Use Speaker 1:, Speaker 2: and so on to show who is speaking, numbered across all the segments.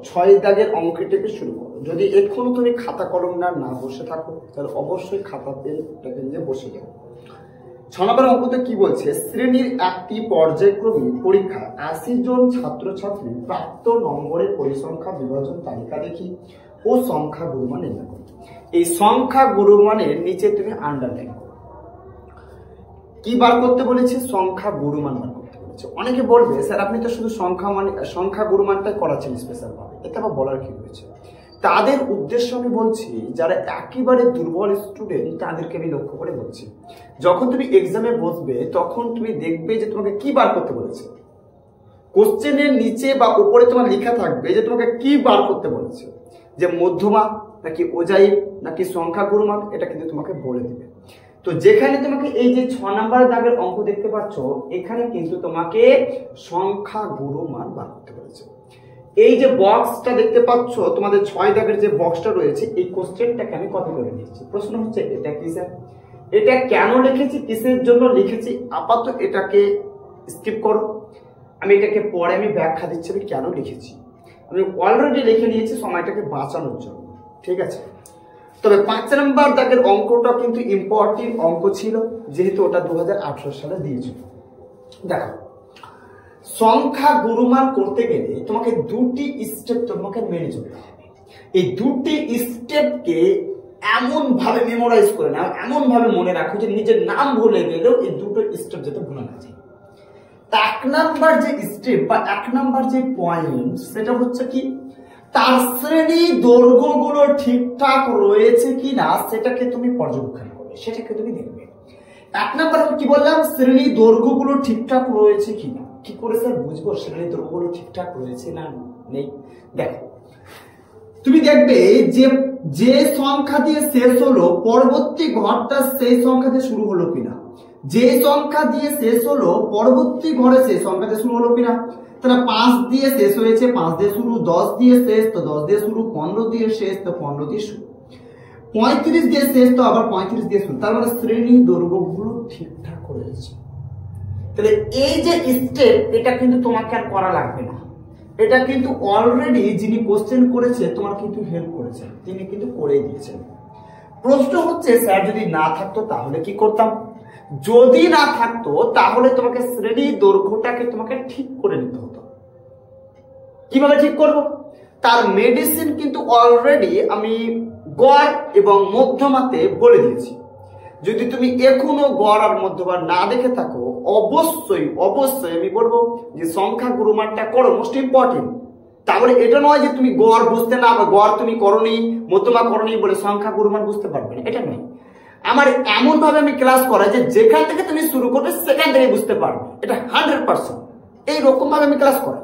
Speaker 1: ছয় দাগের অঙ্কটিকে শুরু করো। যদি এখনো তুমি খাতা কলম না বসে থাকো তাহলে অবশ্যই খাতা পেনটাকে নিয়ে বসে যাও। 6 নম্বর অঙ্কতে কি বলছে, শ্রেণীর একটি পর্যায়ক্রমিক পরীক্ষায় 80 জন ছাত্রছাত্রী প্রাপ্ত নম্বরের পরিসংখ্যা বিভাজন তালিকা দেখি ও সংখ্যা গুরুমান নির্ণয় করো। এই সংখ্যা গুরুমানের নিচে তুমি আন্ডারলাইন করো। কি বার করতে বলেছে? সংখ্যা গুরুমান বার করতে বলেছে। অনেকে বলবে স্যার আপনি তো শুধু সংখ্যা গুরুমানটাই করাচ্ছেন স্পেশাল ভাবে, এতে আবার বলার কি রয়েছে? তাদের উদ্দেশ্য আমি বলছি, যারা একেবারে দুর্বল স্টুডেন্ট তাদেরকে আমি লক্ষ্য করে বলছি, যখন তুমি এক্সামে বসবে তখন তুমি দেখবে যে তোমাকে কি বার করতে বলেছে। কোশ্চেনের নিচে বা উপরে তোমার লেখা থাকবে যে তোমাকে কি বার করতে বলেছে, যে মধ্যমা নাকি ওজাইব নাকি সংখ্যা গুরুমান, এটা কিন্তু তোমাকে বলে দেবে। তো যেখানে তোমাকে এই যে 6 নাম্বার দাগের অঙ্ক দেখতে পাচ্ছ, এখানে কিন্তু তোমাকে সংখ্যা গুরুমান বার করতে বলেছে। এই যে বক্সটা দেখতে পাচ্ছ, তোমাদের 6 দাগের যে বক্সটা রয়েছে, এই কোশ্চেনটাকে আমি কপি করে নিয়েছি। প্রশ্ন হচ্ছে এটা কি স্যার, এটা কেন লিখেছি, কিসের জন্য লিখেছি, আপাতত এটাকে স্কিপ করো। আমি এটাকে পরে আমি ব্যাখ্যা দিচ্ছি আমি কেন লিখেছি। আমি অলরেডি লিখে নিয়েছি সময়টাকে বাঁচানোর জন্য, ঠিক আছে। তবে 5 নম্বর দাগের অঙ্কটা কিন্তু ইম্পর্টেন্ট অঙ্ক ছিল, যেহেতু ওটা 2018 সালে দিয়েছিল। দেখো, সংখ্যা গুরুমান করতে গেলে তোমাকে দুটি স্টেপ তোমাকে মেনে চলতে হবে। এই দুটি স্টেপকে এমন ভাবে মেমোরাইজ করে নাও, এমন ভাবে মনে রাখো যে নিজের নাম ভুলে গেলেও এই দুটো স্টেপ যাতে ভুলে না যায়। 1 নাম্বার যে স্টেপ বা 1 নাম্বার যে পয়েন্ট, সেটা হচ্ছে কি, তার শ্রেণী দৈর্ঘ্যগুলো ঠিকঠাক রয়েছে কিনা সেটাকে তুমি পর্যবেক্ষণ করবে, সেটাকে তুমি দেখবে। 1 নাম্বার কি বললাম, শ্রেণী দৈর্ঘ্যগুলো ঠিকঠাক রয়েছে কিনা। কি করে স্যার বুঝবো শ্রেণী দৈর্ঘ্যগুলো ঠিকঠাক রয়েছে না নেই? দেখো, তুমি দেখবে যে যে সংখ্যা দিয়ে শেষ হলো পরবর্তী ঘরটা সেই সংখ্যা দিয়ে শুরু হলো কিনা, যে সংখ্যা দিয়ে শেষ হলো পরবর্তী ঘরে সেই সংখ্যা দিয়ে শুরু হলো কিনা। তাহলে 5 দিয়ে শেষ হয়েছে, 5 দিয়ে শুরু, 10 দিয়ে শেষ তো 10 দিয়ে শুরু, 15 দিয়ে শেষ তো 15 দিয়ে শুরু, 35 দিয়ে শেষ তো আবার 35 দিয়ে শুরু। তার মানে শ্রেণী দৈর্ঘ্যগুলো ঠিকঠাক রয়েছে। তাহলে এই যে স্টেপ, এটা কিন্তু তোমাকে আর করা লাগবে না, এটা কিন্তু অলরেডি যিনি কোশ্চেন করেছে তোমার কিন্তু হেল্প করেছে, তিনি কিন্তু করেই দিয়েছেন। প্রশ্ন হচ্ছে স্যার যদি না থাকতো তাহলে কি করতাম? যদি না থাকতো তাহলে তোমাকে শ্রেণী দৈর্ঘ্যটাকে তোমাকে ঠিক করে নিতে হতো। কিভাবে ঠিক করব? তার মেডিসিন কিন্তু অলরেডি আমি গড় এবং মধ্যমাতে বলে দিয়েছি। যদি তুমি এখনো গড় আর মধ্যমা না দেখে থাকো, অবশ্যই অবশ্যই আমি বলবো যে সংখ্যা গুরুমানটা করো, মোস্ট ইম্পর্টেন্ট। তাহলে এটা নয় যে তুমি গড় বুঝতে না, গড় তুমি করনি, মধ্যমা করনি বলে সংখ্যা গুরুমান বুঝতে পারবে না, এটা নয়। আমার এমন ভাবে আমি ক্লাস করাই যে যেখান থেকে তুমি শুরু করবে সেখান থেকে বুঝতে পারবে, এটা 100%। এইরকম ভাবে আমি ক্লাস করাই।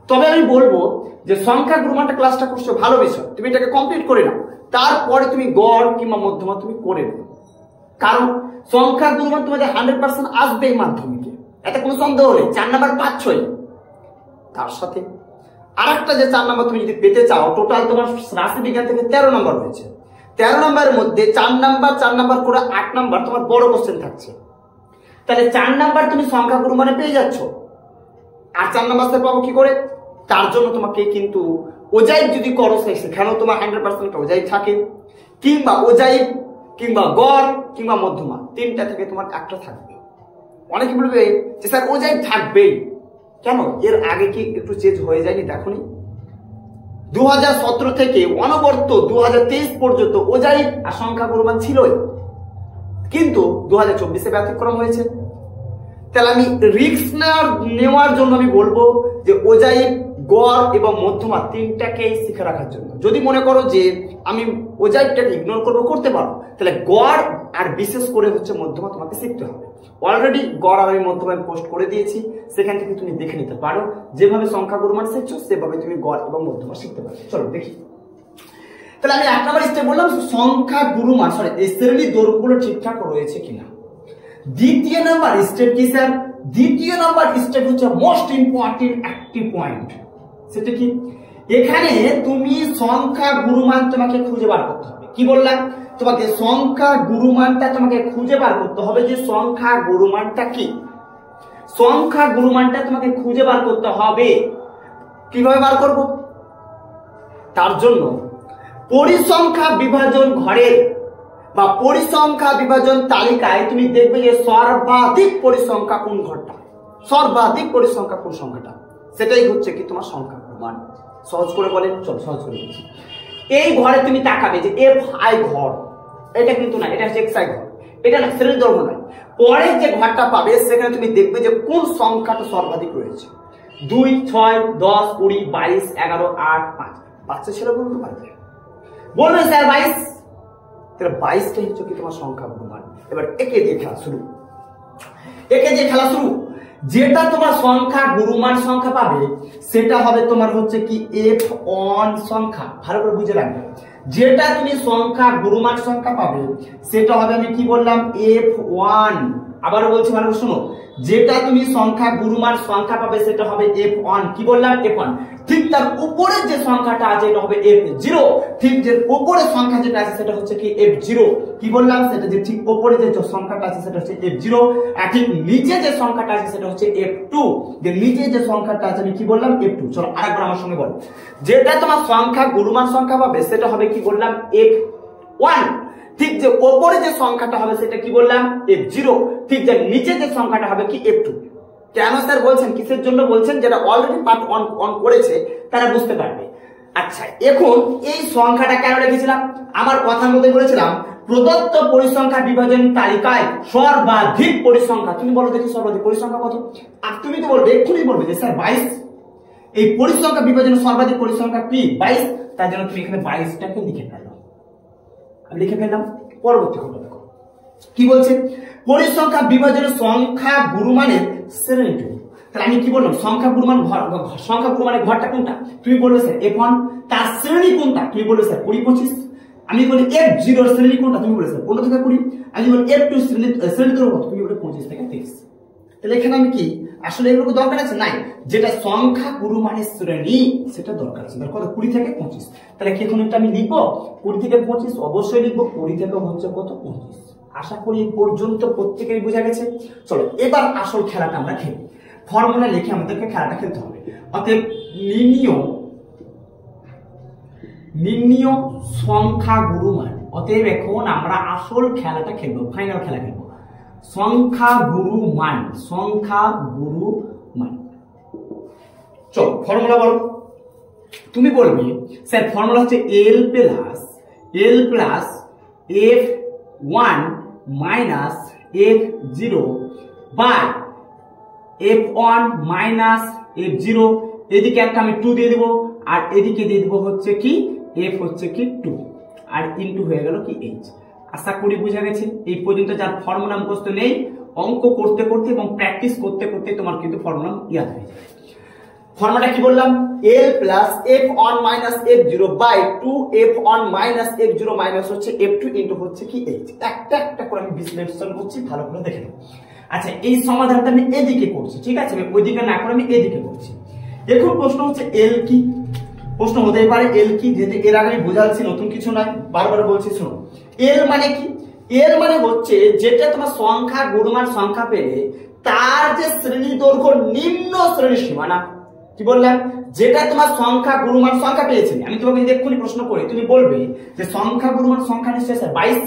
Speaker 1: তবে আমি বলবো যে সংখ্যা গুরুমানটা ক্লাসটা করছো, ভালো বিষয়, তুমি এটাকে কমপ্লিট করে নাও, তারপরে তুমি গড় কিংবা মধ্যমা তুমি করে নাও। কারণ সংখ্যা গুরুমান তোমাদের 100% আসবে মাধ্যমিকে, এতে কোনো সন্দেহ নেই। 4 নাম্বার পাচ্ছই, তার সাথে আরেকটা যে 4 নাম্বার তুমি যদি পেতে চাও, টোটাল তোমার রাশি বিজ্ঞান থেকে 13 নাম্বার রয়েছে। 13 নাম্বারের মধ্যে 4 নাম্বার করে 8 নাম্বার তোমার বড় কোশ্চেন থাকছে। তাহলে 4 নাম্বার তুমি সংখ্যা গুরুমানে পেয়ে যাচ্ছ, আর 4 নাম্বার পাবো কি করে? তার জন্য তোমাকে কিন্তু ওজাইব যদি করো, সেখানেও তোমার 100% ওজাইব থাকে, কিংবা ওজাইব কিংবা গড় কিংবা মধ্যমা, 3টা থেকে তোমার একটা থাকবে। অনেকে বলবে যে স্যার ওজাইব থাকবেই কেন, এর আগে কি একটু চেঞ্জ হয়ে যায়নি? দেখুনি, 2017 থেকে অনবর্ত 2023 পর্যন্ত ওজাইব আর সংখ্যা গুরুমান ছিলই, কিন্তু 2024-এ ব্যতিক্রম হয়েছে। তাহলে আমি রিস্ক নেওয়ার জন্য আমি বলবো যে ওজাইব, গড় এবং মধ্যমা 3টাকেই শিখে রাখার জন্য। যদি মনে করো যে আমি ওজাইবটাকে ইগনোর করবো, করতে পারো, তাহলে গড় আর বিশেষ করে হচ্ছে মধ্যমা তোমাকে শিখতে হবে। অলরেডি গড় আর আমি মধ্যমা পোস্ট করে দিয়েছি, সেখান থেকে তুমি দেখে নিতে পারো। যেভাবে সংখ্যা গুরুমান শিখছো সেভাবে তুমি গড় এবং মধ্যমা শিখতে পারো। চলো দেখি। তাহলে আমি 1 নাম্বার স্টেপ বললাম সংখ্যা গুরুমান, এই শ্রেণী দৈর্ঘ্যগুলো ঠিকঠাক রয়েছে কিনা। দ্বিতীয় নাম্বার স্টেপ কি স্যার? দ্বিতীয় নাম্বার স্টেপ হচ্ছে মোস্ট ইম্পর্টেন্ট একটি পয়েন্ট, সেটা কি, এখানে তুমি সংখ্যা গুরুমান তোমাকে খুঁজে বার করতে হবে। কি বললাম তোমাকে? সংখ্যা গুরুমানটা তোমাকে খুঁজে বার করতে হবে, যে সংখ্যা গুরুমানটা কি। সংখ্যা গুরুমানটা তোমাকে খুঁজে বার করতে হবে। কিভাবে বার করব? তার জন্য পরিসংখ্যা বিভাজন ঘরের বা পরিসংখ্যা বিভাজন তালিকায় তুমি দেখবে যে সর্বাধিক পরিসংখ্যা কোন ঘরটা, সর্বাধিক পরিসংখ্যা কোন সংখ্যাটা, সেটাই হচ্ছে কি তোমার সংখ্যা মান। সহজ করে বলেন, চলো সহজ করে বলছি। এই ঘরে তুমি তাকাবে যে এফ আই ঘর, এটা কিন্তু না, এটা হচ্ছে এক্স আই ঘর, এটা না শ্রেণী দৈর্ঘ্য নয়। পরে যে ঘরটা পাবে সেখানে তুমি দেখবে যে কোন সংখ্যাটা সর্বাধিক রয়েছে, 2, 6, 10, 20, 22, 11, 8, 5। বাচ্চা ছেলে বলতে পারবে, বলবে স্যার 22, তাহলে 22টাই হচ্ছে কি তোমার সংখ্যা মান। এবার একে দিয়ে খেলা শুরু, একে দিয়ে খেলা শুরু। যেটা তোমার সংখ্যা গুরুমান সংখ্যা পাবে সেটা হবে তোমার হচ্ছে কি f1 সংখ্যা। ভালো করে বুঝে রাখবে, যেটা তুমি সংখ্যা গুরুমান সংখ্যা পাবে সেটা হবে, আমি কি বললাম, f1। আবারও বলছি, ভালো করে শোনো, যেটা তুমি সংখ্যা গুরুমান সংখ্যা পাবে সেটা হবে f1। কি বললাম? f1। ঠিক তার উপরে যে সংখ্যাটা আছে এটা হবে f0। ঠিক যে উপরে সংখ্যা যেটা আছে সেটা হচ্ছে কি f0। কি বললাম? সেটা যে ঠিক উপরে যে সংখ্যাটা আছে সেটা হচ্ছে f0, আর ঠিক নিচে যে সংখ্যাটা আছে সেটা হচ্ছে f2। যে নিচে যে সংখ্যাটা আছে আমি কি বললাম? f2। চলো আরেকবার আমার সঙ্গে বলো, যেটা তোমার সংখ্যা গুরুমান সংখ্যা পাবে সেটা হবে কি বললাম? f1। ঠিক যে উপরে যে সংখ্যাটা হবে সেটা কি বললাম? f0। ঠিক যে নিচে যে সংখ্যাটা হবে কি f2। কেন স্যার বলছেন, কিসের জন্য বলছেন? যেটা অলরেডি পার্ট অন করেছে তারা বুঝতে পারবে। আচ্ছা, এখন এই সংখ্যাটা কেন রেখেছিলাম? আমার কথার মধ্যে বলেছিলাম প্রদত্ত পরিসংখ্যা বিভাজন তালিকায় সর্বাধিক পরিসংখ্যা। তুমি বলো দেখি সর্বাধিক পরিসংখ্যা কত? আর তুমি তো বলবে, এক্ষুনি বলবে যে স্যার 22। এই পরিসংখ্যা বিভাজনের সর্বাধিক পরিসংখ্যা কি? 22। তার জন্য তুমি এখানে 22টাকে লিখে ফেলো। আমি লিখে ফেললাম। পরবর্তী ঘটনা দেখো কি বলছে, পরিসংখ্যা বিভাজনের সংখ্যা গুরুমানের শ্রেণীটি। তাহলে আমি কি বললাম? সংখ্যা গুরুমানের ঘরটা কোনটা? তুমি বলবে স্যার f1। তার শ্রেণী কোনটা? তুমি বলবে স্যার 20, 25। আমি বলি f0 এর শ্রেণী কোনটা? তুমি বলবে স্যার 15 থেকে 20। আমি বলি f2 শ্রেণী দৈর্ঘ্য কত? তুমি বলবে 25 থেকে 23। তাহলে এখানে আমি কি আসলে এগুলো দরকার আছে? নাই, যেটা সংখ্যা গুরুমানের শ্রেণী সেটা দরকার আছে। কত? 20 থেকে 25। তাহলে কি এখন এটা আমি লিখবো 20 থেকে 25? অবশ্যই লিখবো। 20 থেকে হচ্ছে কত? 25। আশা করি এই পর্যন্ত প্রত্যেকেরই বোঝা গেছে। চলো এবার আসল খেলাটা আমরা খেলি। ফর্মুলা লিখে আমাদেরকে খেলাটা খেলতে হবে। অতএব নির্ণীয় সংখ্যা গুরুমান। অতএব এখন আমরা আসল খেলাটা খেলবো, ফাইনাল খেলা খেলবো। সংখ্যা গুরুমান, সংখ্যা গুরুমান। চলো ফর্মুলা বলো। তুমি বলবে স্যার ফর্মুলা হচ্ছে l plus f1 minus f0 by f1 minus f0। এদিকে একটা আমি 2 দিয়ে দেবো, আর এদিকে দিয়ে দেবো হচ্ছে কি f হচ্ছে কি 2, আর ইনটু হয়ে গেল কি h। আশা করি বোঝা গেছে। এই পর্যন্ত যার ফর্মুলা মুখস্থ নেই, অঙ্ক করতে করতে এবং প্র্যাকটিস করতে করতে তোমার কিন্তু ফর্মুলা ইয়াদ হয়ে যাবে। ফর্মুলাটা কি বললাম? l plus f1 minus f0 by 2f1 minus f0 minus হচ্ছে f2 ইনটু হচ্ছে কি h। একটা একটা করে আমি বিশ্লেষণ করছি, ভালো করে দেখে নাও। আচ্ছা, এই সমাধানটা আমি এদিকে করছি, ঠিক আছে? আমি ওইদিকে না করে আমি এদিকে করছি। এখন প্রশ্ন হচ্ছে l কি? প্রশ্ন হতেই পারে l কি, যেহেতু এর আগে আমি বোঝাচ্ছি, নতুন কিছু নয়, বারবার বলছি শোনো। l মানে কি? l মানে হচ্ছে যেটা তোমার সংখ্যা গুরুমান সংখ্যা পেলে তার যে শ্রেণী দৈর্ঘ্য নিম্ন শ্রেণী সীমানা। কি বললাম? যেটা তোমার সংখ্যা গুরুমান সংখ্যা পেয়েছে, আমি তোমাকে যদি এক্ষুনি প্রশ্ন করি, তুমি বলবে যে সংখ্যা গুরুমান সংখ্যা নিশ্চয় স্যার 22,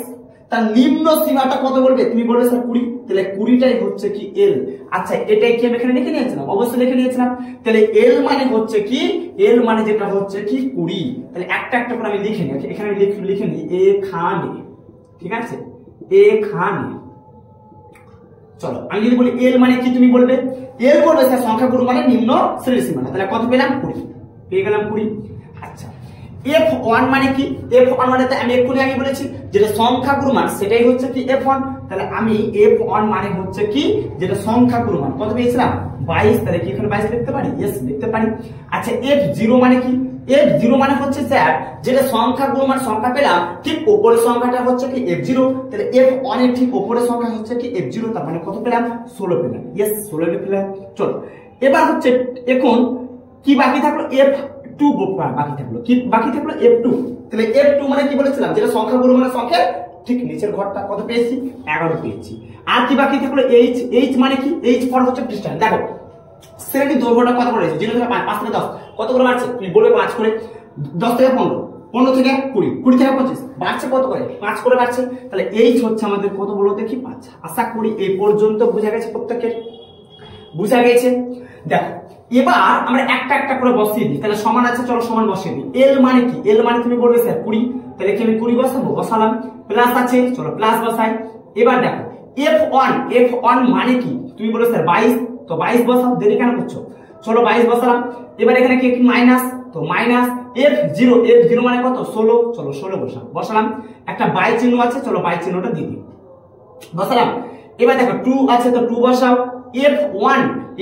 Speaker 1: তার নিম্ন সীমাটা কত বলবে? তুমি বলবে স্যার 20। তাহলে 20টাই হচ্ছে কি l। আচ্ছা, এটাই কি আমি এখানে লিখে নিয়েছিলাম? অবশ্যই লিখে নিয়েছিলাম। তাহলে l মানে হচ্ছে কি, l মানে যেটা হচ্ছে কি 20। তাহলে একটা একটা করে আমি লিখে নিই, এখানে আমি লিখে নিই এখানে, ঠিক আছে? এখানে চলো আমি যদি বলি l মানে কি, তুমি বলবে l বলবে স্যার সংখ্যা গুরু মানে নিম্ন শ্রেণী সীমানা। তাহলে কত পেলাম? 20 পেয়ে গেলাম 20। আচ্ছা, f1 মানে কি? f1 মানে তো আমি এক্ষুনি আগে বলেছি যেটা সংখ্যা গুরুমান সেটাই হচ্ছে কি f1। তাহলে আমি f1 মানে হচ্ছে কি যেটা সংখ্যা গুরুমান কত পেয়েছিলাম? 22। তাহলে কি এখানে 22 লিখতে পারি? यस লিখতে পারি। আচ্ছা, f0 মানে কি? f0 মানে হচ্ছে স্যার যেটা সংখ্যা গুরুমান সংখ্যা পেলাম ঠিক উপরের সংখ্যাটা হচ্ছে কি f0। তাহলে f1 এর ঠিক উপরের সংখ্যা হচ্ছে কি f0, তার মানে কত পেলাম? 16 পেলাম। यस 16 পেলাম। চলো এবার হচ্ছে এখন কি বাকি থাকলো? f2 বাকি থাকলো। কি বাকি থাকলো? f2। তাহলে f2 মানে কি বলেছিলাম? যেটা সংখ্যা গুরুমানের সংখ্যা ঠিক নিচের ঘরটা কত পেয়েছি? 11 পেয়েছি। আর কি বাকি থাকলো? h। h মানে কি? h পর হচ্ছে পৃষ্ঠা। দেখো শ্রেণী দৈর্ঘ্যটা কত করেছে? 0 থেকে 5 থেকে 10 কত করে মারছে? তুমি বলবে 5 করে। 10 থেকে 15, 15 থেকে 20, 20 থেকে 25, বাড়ছে কত করে? 5 করে বাড়ছে। তাহলে এই হচ্ছে আমাদের কত বলো দেখি? 5। আশা করি এই পর্যন্ত বুঝা গেছে, প্রত্যেকের বুঝা গেছে। দেখো এবার আমরা একটা একটা করে বসিয়ে দিই। তাহলে সমান আছে, চলো সমান বসিয়ে দিই। এল মানে কি? এল মানে তুমি বলবে স্যার 20, তাহলে কি আমি 20 বসাবো? বসালাম। প্লাস আছে, চলো প্লাস বসাই। এবার দেখো F1 মানে কি? তুমি বলো স্যার 22, তো 22 বসাও, দেরি কেন করছো? চলো 22 বসালাম। এবার এখানে কি মাইনাস, তো মাইনাস F0 মানে কত? 16, চলো 16 বসালাম। একটা বাই চিহ্ন আছে, চলো বাই চিহ্নটা দিয়ে দিই, বসালাম। এবার দেখো 2 আছে, তো 2 বসাও।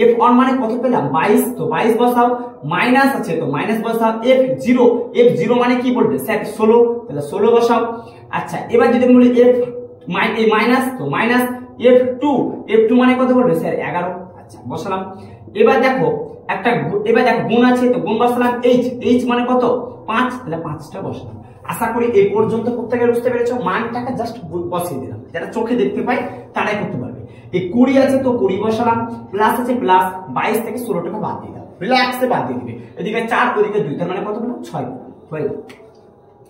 Speaker 1: F1 মানে কত পেলাম? 22, তো 22 বসাও। মাইনাস আছে, তো মাইনাস বসাও। F0 মানে কি বলবে স্যার? 16, তাহলে 16 বসাও। আচ্ছা এবার যদি আমি বলি মাইনাস, তো মাইনাস F2 মানে কত বলবে স্যার? 11, আচ্ছা বসালাম। এবার দেখো গুণ আছে, তো গুণ বসালাম। H মানে কত? 5, তাহলে 5টা বসালাম। আশা করি এই পর্যন্ত প্রত্যেকে বুঝতে পেরেছো। মানটাকে জাস্ট বসিয়ে দিলাম, যারা চোখে দেখতে পায় তারাই করতে পারবে। এই 20 আছে, তো 20 বসালাম। প্লাস আছে, প্লাস 22 থেকে 16 টাকা বাদ দিয়ে দাও, রিল্যাক্সে বাদ দিয়ে দিবে। এদিকে 4, ওদিকে 2, তার মানে কত পেলাম? 6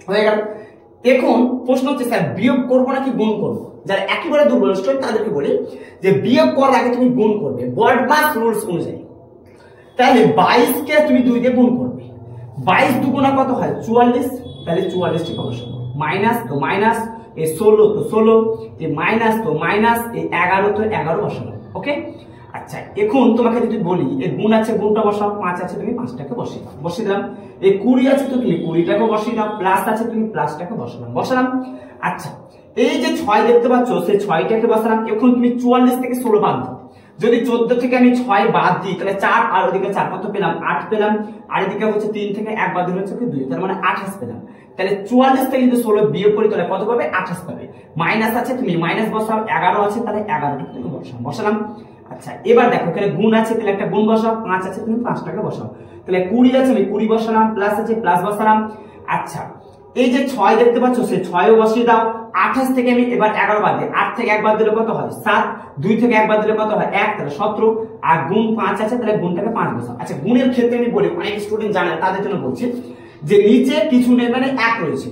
Speaker 1: হয়ে গেল। এখন প্রশ্ন হচ্ছে স্যার বিয়োগ করবো নাকি গুণ করবো? যারা একেবারে দুর্বল স্টুডেন্ট তাদেরকে বলি যে বিয়োগ করার আগে তুমি গুণ করবে বর্ডমাস রুলস অনুযায়ী। তাহলে 22 কে তুমি 2 দিয়ে গুণ করবে। 22 দুগুণা কত হয়? 44, তাহলে 44 টাকা বসাবো। মাইনাস, তো মাইনাস, এই 16, তো 16, এই মাইনাস, তো মাইনাস, এই 11, তো 11 বসাবো। ওকে, আচ্ছা এখন তোমাকে যদি বলি এই গুণ আছে, গুণটা বসাও। 5 আছে, তুমি 5টাকে বসিয়ে দিলাম। এই 20 আছে, তো তুমি 20টাকে বসিয়ে দাও। প্লাস আছে, তুমি প্লাসটাকে বসালাম। আচ্ছা এই যে 6 দেখতে পাচ্ছ, সেই 6টাকে বসালাম। এখন তুমি 44 থেকে 16 বাদ দাও। যদি 14 থেকে আমি 6 বাদ দিই, তাহলে 4 আর ওদিকে 4 কত পেলাম? 8 পেলাম। আর এদিকে হচ্ছে 3 থেকে 1 বাদ দিলে হচ্ছে 2, তার মানে 28 পেলাম। তাহলে 44 থেকে যদি 16 বিয়োগ করি তাহলে কত পাবে? 28 পাবে। মাইনাস আছে, তুমি মাইনাস বসাও। 11 আছে, তাহলে 11টা তুমি বসালাম। আচ্ছা এবার দেখো এখানে গুণ আছে, তাহলে একটা গুণ বসাও। 5 আছে, তুমি 5টাকে বসাও। তাহলে 20 আছে, আমি 20 বসালাম। প্লাস আছে, প্লাস বসালাম। আচ্ছা এই যে 6 দেখতে পাচ্ছ, সেই 6ও বসিয়ে দাও। 28 থেকে আমি এবার 11 বাদ দিই। 8 থেকে 1 বাদ দিলে কত হয়? 7, 2 থেকে 1 বাদ দিলে কত হয়? 1, তাহলে 17। আর গুণ 5 আছে, তাহলে গুণটাকে 5 বসাও। আচ্ছা গুণের ক্ষেত্রে আমি বলি, অনেক স্টুডেন্ট জানে, তাদের জন্য বলছি যে নিচে কিছু নেই মানে 1 রয়েছে।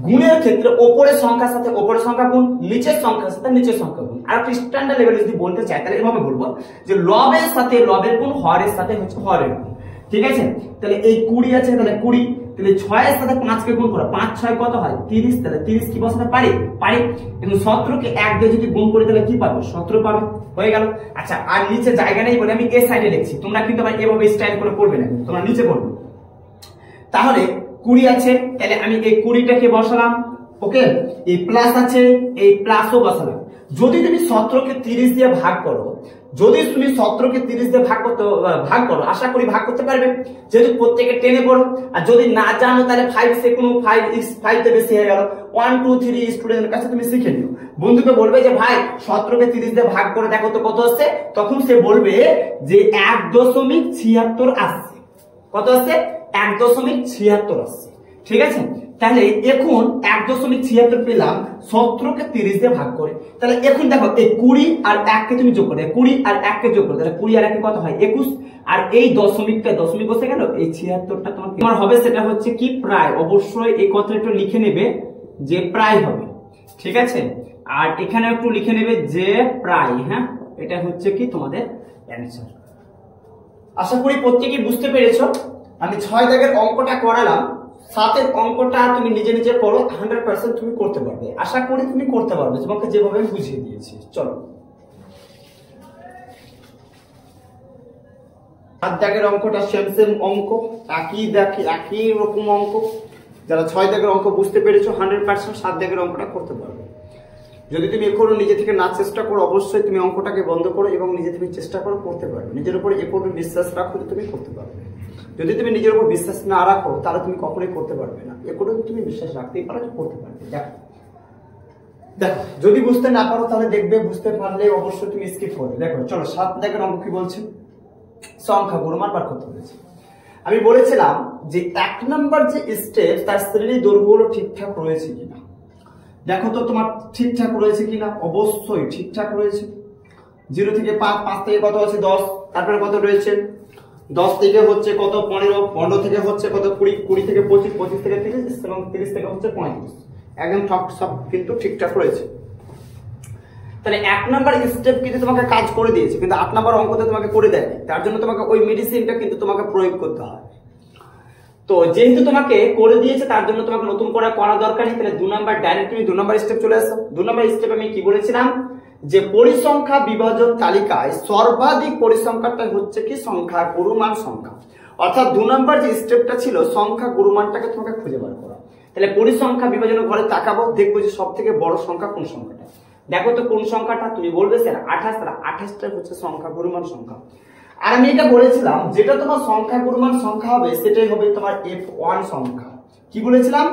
Speaker 1: গুণের ক্ষেত্রে ওপরের সংখ্যার সাথে ওপরের সংখ্যা গুণ, নিচের সংখ্যার সাথে নিচের সংখ্যা গুণ। আর স্ট্যান্ডার্ড লেভেলে যদি বলতে চাই তাহলে এভাবে বলবো যে লবের সাথে লবের গুণ, হরের সাথে হচ্ছে হরের গুণ। ঠিক আছে, তাহলে এই 20 আছে, তাহলে 20, তাহলে 6 এর সাথে 5 কে গুণ করো। 5 6 কত হয়? 30, তাহলে 30 কি বসাতে পারি? কিন্তু 17 কে 1 দিয়ে যদি গুণ করি তাহলে কি পাবো? 17 পাবে। হয়ে গেল। আচ্ছা আর নিচে জায়গা নেই বলে আমি এই সাইডে লিখছি, তোমরা কিন্তু আবার এভাবে স্টাইল করে পড়বে না, তোমরা নিচে পড়বে। তাহলে 20 আছে, তাহলে আমি এই 20টাকে বসালাম। ওকে, এই প্লাস আছে, এই প্লাসও বসালাম। যদি তুমি 17কে 30 দিয়ে ভাগ করো, ভাগ করো, আশা করি ভাগ করতে পারবে, যেহেতু প্রত্যেকে টেনে পড়ো। আর যদি না জানো তাহলে 5 সে কোনো 5 তে বেশি হয়ে গেল, 1 2 3 স্টুডেন্টের কাছে তুমি শিখে নিও। বন্ধুকে বলবে যে ভাই 17কে 30 দিয়ে ভাগ করে দেখো তো কত আসছে, তখন সে বলবে যে 1.76 আসছে। কত আসছে? 1.76 আসছে। ঠিক আছে, তাহলে এখন 1.76 পেলাম 17কে 30 দিয়ে ভাগ করে। তাহলে এখন দেখো এই 20 আর 1 কে তুমি যোগ করো, 20 আর 1 কে যোগ করো, তাহলে 20 আর 1 কত হয়? 21। আর এই দশমিক বসে গেল, এই 76টা তোমার হবে, সেটা হচ্ছে কি প্রায়। অবশ্যই এই কথাটা একটু লিখে নেবে যে প্রায় হবে। ঠিক আছে, আর এখানে একটু লিখে নেবে যে প্রায়। হ্যাঁ, এটা হচ্ছে কি তোমাদের অ্যানসার। আশা করি প্রত্যেকেই বুঝতে পেরেছো। আমি 6 দাগের অঙ্কটা করালাম, 7 অঙ্কটা তুমি নিজে নিজে করো, 100% তুমি করতে পারবে। আশা করি তুমি করতে পারবে তোমাকে যেভাবে আমি বুঝিয়ে দিয়েছি। চলো 7 দাগের অঙ্কটা সেম অঙ্ক, একই রকম অঙ্ক। যারা 6 দাগের অঙ্ক বুঝতে পেরেছো 100% 7 দাগের অঙ্কটা করতে পারবে। যদি তুমি এখনো নিজে থেকে না চেষ্টা করো, অবশ্যই তুমি অঙ্কটাকে বন্ধ করো এবং নিজে থেকে চেষ্টা করো, করতে পারবে। নিজের উপরে এরপরে বিশ্বাস রাখো, তুমি করতে পারবে। যদি তুমি নিজের উপর বিশ্বাস না রাখো তাহলে তুমি কখনোই করতে পারবে না। এরপরে তুমি বিশ্বাস রাখতেই পারো, করতে পারবে। দেখো যদি বুঝতে না পারো তাহলে দেখবে, বুঝতে পারলে অবশ্যই তুমি স্কিপ করবে। দেখো চলো 7 দাগের অঙ্ক কি বলছে? সংখ্যা গুণমান বার করতে বলেছে। আমি বলেছিলাম যে 1 নম্বর যে স্টেপ, তার শ্রেণী দৈর্ঘ্যগুলো ঠিকঠাক রয়েছে কিনা। দেখো তো তোমার ঠিকঠাক রয়েছে কিনা, অবশ্যই ঠিকঠাক রয়েছে। 0 থেকে 5, 5 থেকে কত আছে? 10, তারপরে কত রয়েছে? 10 থেকে হচ্ছে কত 15, 15 থেকে হচ্ছে কত 20, 20 থেকে 25, 25 থেকে 30 এবং 30 থেকে হচ্ছে 35। একদম সব কিন্তু ঠিকঠাক রয়েছে। তাহলে 1 নাম্বার স্টেপ কিন্তু তোমাকে কাজ করে দিয়েছে, কিন্তু 8 নাম্বার অঙ্কতে তোমাকে করে দেয়। তার জন্য তোমাকে ওই মেডিসিনটা কিন্তু তোমাকে প্রয়োগ করতে হয়। তো যেহেতু তোমাকে করে দিয়েছে তার জন্য তোমাকে নতুন করে করা দরকার নেই। তাহলে 2 নাম্বার ডাইরেক্ট তুমি 2 নাম্বার স্টেপ চলে আসো। 2 নাম্বার স্টেপ আমি কি বলেছিলাম যে পরিসংখ্যা বিভাজন তালিকায় সর্বাধিক পরিসংখ্যাটা হচ্ছে কি সংখ্যা গুরুমান সংখ্যা। অর্থাৎ 2 নাম্বার যে স্টেপটা ছিল সংখ্যা গুরুমানটাকে তোমাকে খুঁজে বার করা। তাহলে পরিসংখ্যা বিভাজনের ঘরে তাকাবো, দেখবো যে সবথেকে বড় সংখ্যা কোন সংখ্যাটা। দেখো তো কোন সংখ্যাটা, তুমি বলবে স্যার 28। তাহলে 28টা হচ্ছে সংখ্যা গুরুমান সংখ্যা। আর আমি এটা বলেছিলাম যেটা তোমার সংখ্যা গুরুমান সংখ্যা হবে সেটাই হবে তোমার F1 সংখ্যা। কি বলেছিলাম?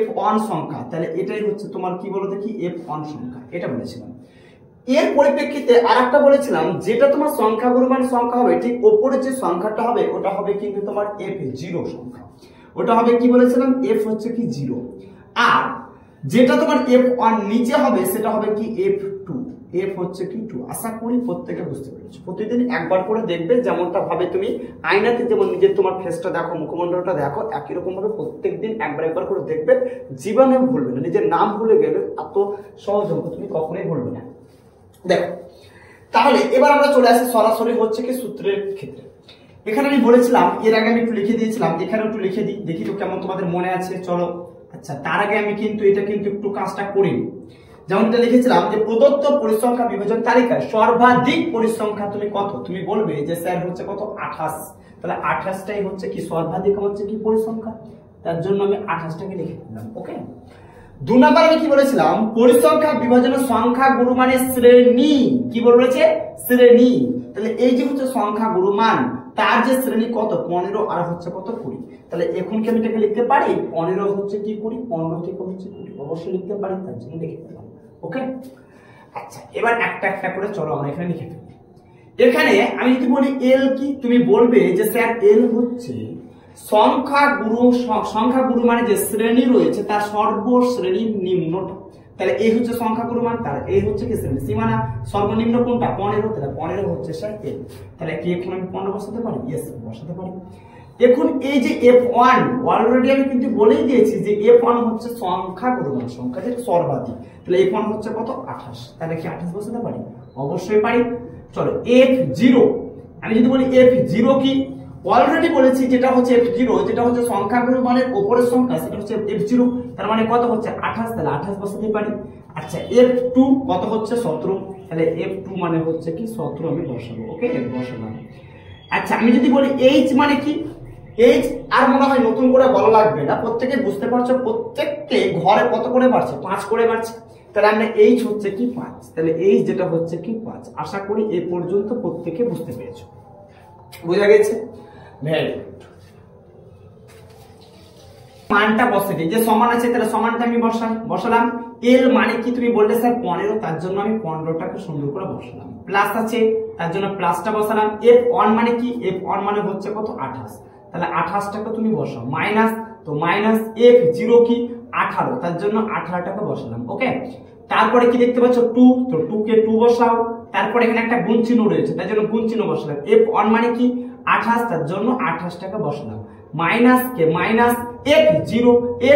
Speaker 1: F1 সংখ্যা। তাহলে এটাই হচ্ছে তোমার কি বলো দেখি F1 সংখ্যা, এটা বলেছিলাম। এর পরিপ্রেক্ষিতে আরেকটা বলেছিলাম যেটা তোমার সংখ্যা গুরুমান সংখ্যা হবে ঠিক উপরে যে সংখ্যাটা হবে ওটা হবে কিন্তু তোমার F0 সংখ্যা। ওটা হবে কি বলেছিলাম F হচ্ছে কি 0। আর যেটা তোমার F1 নিচে হবে সেটা হবে কি F2। F হচ্ছে কি 2। আশা করি প্রত্যেকে বুঝতে পেরেছো। প্রতিদিন একবার করে দেখবে, যেমনটা ভাবে তুমি আয়নাতে যেমন নিজের তোমার ফেসটা দেখো, মুখমণ্ডলটা দেখো, একই রকম ভাবে প্রত্যেকদিন একবার করে দেখবে, জীবনে ভুলবে না। নিজের নাম ভুলে গেলে এত সহজ অঙ্ক তুমি কখনোই ভুলবে না। দেখো তাহলে এবার আমরা চলে আসি সরাসরি হচ্ছে কি সূত্রের ক্ষেত্রে। এখানে আমি বলেছিলাম, এর আগে আমি একটু লিখে দিয়েছিলাম, এখানে একটু লিখে দিই, দেখি তো কেমন তোমাদের মনে আছে। চলো আচ্ছা, তার আগে আমি কিন্তু এটা কিন্তু একটু কাজটা করিনি। যেমন এটা লিখেছিলাম যে প্রদত্ত পরিসংখ্যা বিভাজন তালিকায় সর্বাধিক পরিসংখ্যা তুমি কত, তুমি বলবে যে স্যার হচ্ছে কত 28। তাহলে 28টাই হচ্ছে কি সর্বাধিক হচ্ছে কি পরিসংখ্যা, তার জন্য আমি 28টাকে লিখে দিলাম। ওকে। 2 নাম্বার আমি কি বলেছিলাম পরিসংখ্যা বিভাজনের সংখ্যা গুরুমানের শ্রেণী। কি বলেছে? শ্রেণী। তাহলে এই যে হচ্ছে সংখ্যা গুরুমান, তার যে শ্রেণী কত 15 আর হচ্ছে কত 20। তাহলে এখন কি আমি এটাকে লিখতে পারি 15 হচ্ছে কি 20, 15 থেকে হচ্ছে 20, অবশ্যই লিখতে পারি, তার জন্য লিখে দিলাম। ওকে। আচ্ছা, এবার একটা একটা করে চলো আমরা এখানে লিখে ফেলি। এখানে আমি যদি বলি এল কি, তুমি বলবে যে স্যার এল হচ্ছে সংখ্যা গুরু মানে যে শ্রেণী রয়েছে তার সর্বশ্রেণীর নিম্নটা। তাহলে এই হচ্ছে সংখ্যা গুরু মান, তার এই হচ্ছে কি শ্রেণী সীমানা সর্বনিম্ন কোনটা 15। তাহলে 15 হচ্ছে স্যার এল। তাহলে কি এখন আমি 15 বসাতে পারি? ইয়েস, বসাতে পারি। এখন এই যে F1 অলরেডি আমি কিন্তু বলেই দিয়েছি যে F1 হচ্ছে সংখ্যা গুরুমান সংখ্যা যেটা সর্বাধিক। তাহলে F1 হচ্ছে কত 28। তাহলে কি 28 বসাতে পারি? অবশ্যই পারি। চলো F0, আমি যদি বলি F0 কি, অলরেডি বলেছি যেটা হচ্ছে F0, যেটা হচ্ছে সংখ্যা গুরুমানের উপরের সংখ্যা সেটা হচ্ছে F0। তার মানে কত হচ্ছে 28। তাহলে 28 বসাতে পারি। আচ্ছা, F2 কত হচ্ছে 17। তাহলে F2 মানে হচ্ছে কি 17 আমি বসাবো। ওকে, বসালাম। আচ্ছা, আমি যদি বলি H মানে কি, H আর মনে হয় নতুন করে বলা লাগবে না, প্রত্যেকে বুঝতে পারছো। প্রত্যেককে ঘরে কত করে বাড়ছে? 5 করে বাড়ছে। তাহলে আমরা H হচ্ছে কি 5। তাহলে H যেটা হচ্ছে কি 5। আশা করি এই পর্যন্ত প্রত্যেকে বুঝতে পেরেছো। বোঝা গেছে? Very good. মানটা বসে দিই, যে সমান আছে তাহলে সমানটা আমি বসালাম। এল মানে কি, তুমি বললে স্যার 15, তার জন্য আমি 15টাকে সুন্দর করে বসালাম। প্লাস আছে তার জন্য প্লাসটা বসালাম। F1 মানে কি, F1 মানে হচ্ছে কত 28। তাহলে 28টাকে তুমি বসাও। মাইনাস, তো মাইনাস F0 কি 18, তার জন্য 18টাকে বসালাম। ওকে। তারপরে কি দেখতে পাচ্ছ 2, তো 2 কে 2 বসাও। তারপরে এখানে একটা গুণ চিহ্ন রয়েছে তার জন্য গুণ চিহ্ন বসালাম। F1 মানে কি 28, তার জন্য 28টাকে বসালাম। মাইনাস কে মাইনাস F0,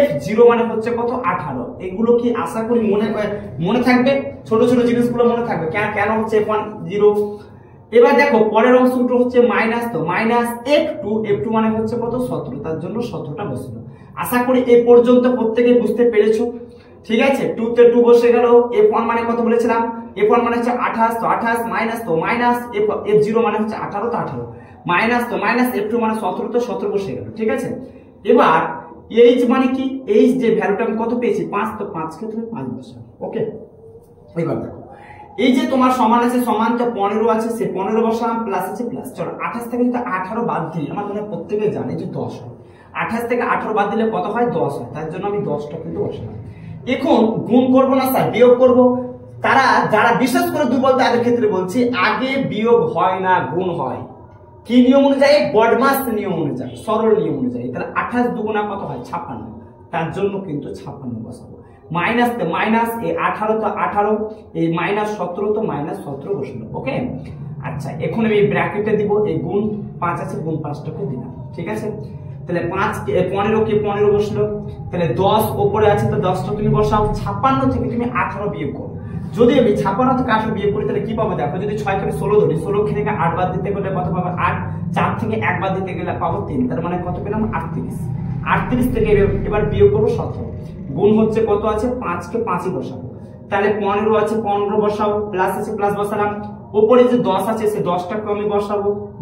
Speaker 1: F0 মানে হচ্ছে কত 18। এগুলো কি আশা করি মনে থাকবে, ছোট ছোট জিনিসগুলো মনে থাকবে কেন হচ্ছে F1 0। এবার দেখো পরের অংশটা হচ্ছে মাইনাস, তো মাইনাস F2 মানে হচ্ছে কত 17, তার জন্য 17টা বসলো। আশা করি এই পর্যন্ত প্রত্যেকে বুঝতে পেরেছো। ঠিক আছে, 2 তে 2 বসে গেল। F1 মানে কত বলেছিলাম, F1 মানে হচ্ছে 28, তো 28 মাইনাস, তো মাইনাস F0 মানে হচ্ছে 18, তো 18 মাইনাস, তো মাইনাস F2 মানে 17, তো 17 বসে গেল। ঠিক আছে, এবার H মানে কি, H যে ভ্যালুটা আমি কত পেয়েছি 5, তো 5 কে তুমি 5 বসাও। ওকে। এবার দেখো এই যে তোমার সমান আছে, সমান তো 15 আছে, সে 15 বসালাম, প্লাস আছে প্লাস। চলো 28 থেকে যদি 18 বাদ দিই, আমার মনে হয় প্রত্যেকে জানে যে 10 হয়। 28 থেকে 18 বাদ দিলে কত হয় 10 হয়, তার জন্য আমি 10টা কিন্তু বসালাম। এখন গুণ করব না স্যার, বিয়োগ করব। যারা বিশেষ করে দুর্বল তাদের ক্ষেত্রে বলছি, আগে বিয়োগ হয় না, গুণ হয়। কি নিয়ম অনুযায়ী? বডমাস নিয়ম অনুযায়ী, সরল নিয়ম অনুযায়ী। তাহলে 28 দুগুণা কত হয় 56, তার জন্য কিন্তু 56 বসাবো। মাইনাস, মাইনাস এই 18, তো 18 এই মাইনাস 17, তো মাইনাস 17 বসাবো। ওকে।
Speaker 2: আচ্ছা এখন আমি ব্র্যাকেটে দিব এই গুণ 5 আছে, গুণ 5টাকে দিলাম, ঠিক আছে। তাহলে 15 কে 15 বসলো, তাহলে 10 উপরে আছে তো 10টা তুমি বসাও। 56 থেকে তুমি 18 বিয়োগ করো। যদি আমি 56 থেকে 18 বিয়োগ করি তাহলে কি পাবো দেখো, যদি 6 থেকে 16 ধরি, 16 থেকে 8 বাদ দিতে গেলে কত পাবো 8, 4 থেকে 1 বাদ দিতে গেলে পাবো 3, তার মানে কত পেলাম 38। 38 থেকে এবার বিয়োগ করবো 17, গুণ হচ্ছে কত আছে 5 কে 5ই বসাবো, তাহলে 15 আছে 15 বসাও, প্লাস আছে প্লাস বসালাম, উপরে যে 10 আছে সেই 10টাকে আমি